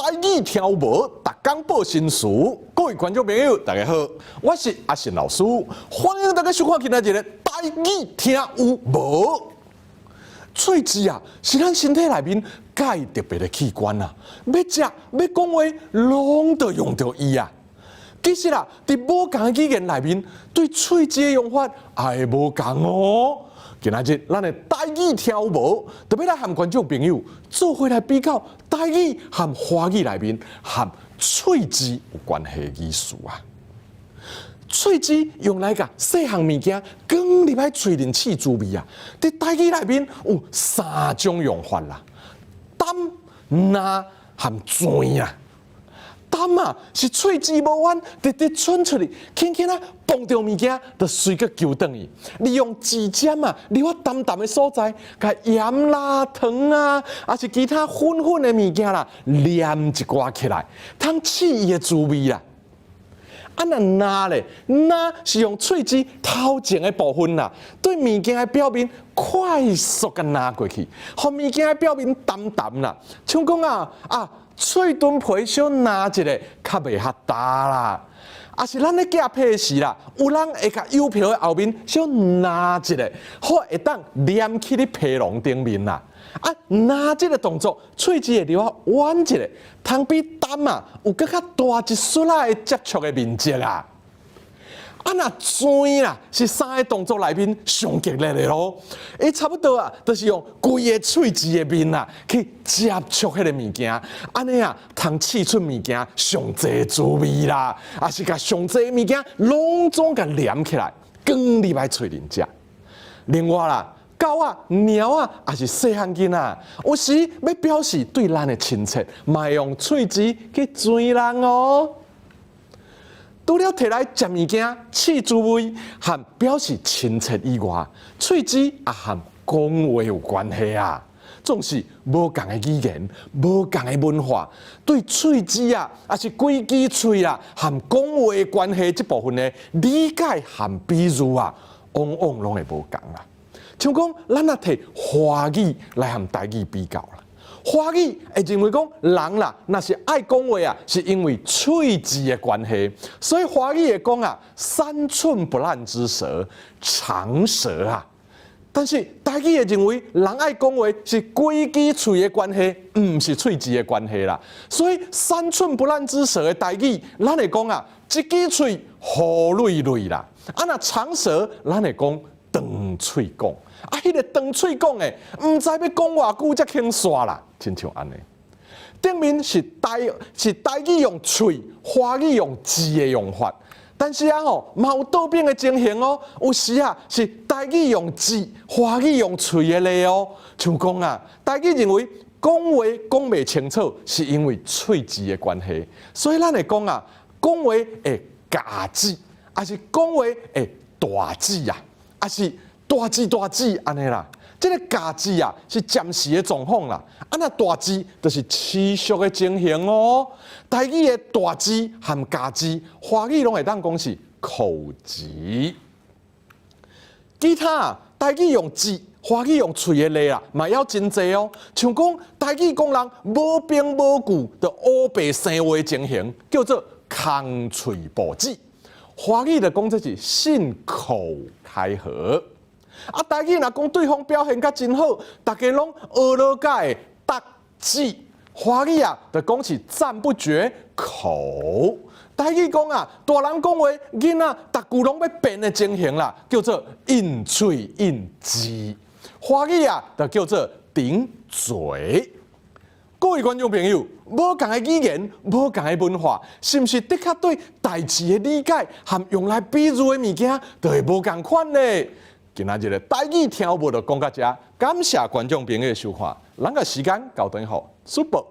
台语听有无？逐工报新词。各位观众朋友，大家好，我是阿信老师，欢迎大家收看今仔日的台语听有无？喙齿啊，是咱身体内面介特别的器官啊，要食要讲话，拢得用到伊啊。其实啊，伫无共的语言内面，对喙齿的用法也无共哦。今仔日咱的台语听有无，特别来和观众朋友做伙来比较台语和华语内面和喙齿有关系的意思啊。喙齿用来甲细项物件放入来喙内试滋味啊。伫台语内面有3种用法啦：担、拿和钻啊。担啊是喙齿无弯，直直伸出去，轻轻啊碰到物件，就随个揪转去。利用指尖啊，入啊淡淡的所在，甲盐啦、糖啊，还是其他粉粉的物件啦，黏一寡起来，通试伊的滋味啦。啊那拿咧，拿是用喙齿头前的部分啦，对物件的表面快速甲拿过去，互物件的表面淡淡啦。像讲喙墩皮小拿一下，较袂遐大啦。啊是咱咧夹皮的时啦，有人会甲邮票的后面小拿一下，好会当粘起咧皮囊顶面啦。啊，拿这个动作，喙齿会留啊弯一下，通比担啊有更较大一丝仔的接触的面积啦。啊，那钻啦是3个动作内面上激烈的咯。伊差不多啊，就是用规个喙齿的面啊去接触迄个物件，安尼啊，通试出物件上济滋味啦，也是甲上济物件拢总甲连起来，放入来喙内食。另外啦。狗啊、猫啊，也是细汉囡仔，有时要表示对咱的亲切，嘛用喙齿去钻人哦。除了摕来食物件、试滋味和表示亲切以外，喙齿也和讲话有关系啊。总是无共的语言、无共的文化，对喙齿啊，也是规支喙啦，和讲话的关系这部分的理解和比喻啊，往往拢会无共啊。像讲，咱啊摕华语来和台语比较啦。华语会认为讲人啦，若是爱讲话啊，是因为喙齿的关系，所以华语会讲啊，3寸不烂之舌，长舌啊。但是台语会认为人爱讲话是规支喙的关系，唔是喙齿的关系啦。所以3寸不烂之舌的台语，咱会讲啊，一支喙好锐锐啦。啊，那长舌，咱会讲长喙讲。啊，迄个长喙讲诶，唔知要讲偌久才轻煞啦，亲像安尼。顶面是台语用喙，华语用字的用法，但是啊嘛有倒变的情形哦。有时啊是台语用字，华语用喙的例哦。像讲啊，台语认为讲话讲袂清楚，是因为喙齿的关系，所以咱会讲啊，讲话会假字，还是讲话会大字啊，还是大字安尼啦，这个假字啊是暂时的状况啦，那大字就是持续的情形哦。台语的大字和假字，华语拢会当讲是口字。其他台语用字，华语用喙的例啦，嘛要真济哦。像讲台语讲人无凭无据的乌白生话情形，叫做空喙报字。华语就讲这是信口开河。啊，台语若讲对方表现甲真好，大家拢学了解答字。华语啊，就讲是赞不绝口。台语讲啊，大人讲话，囡仔逐句拢要变的情形啦，叫做应嘴应字。华语啊，就叫做顶嘴。各位观众朋友，无共的语言，无共的文化，是毋是的确对代志的理解和用来比喻的物件，就会无共款呢？今仔日的台语听有无就讲到这，感谢观众朋友的收看，咱个时间交等好，super。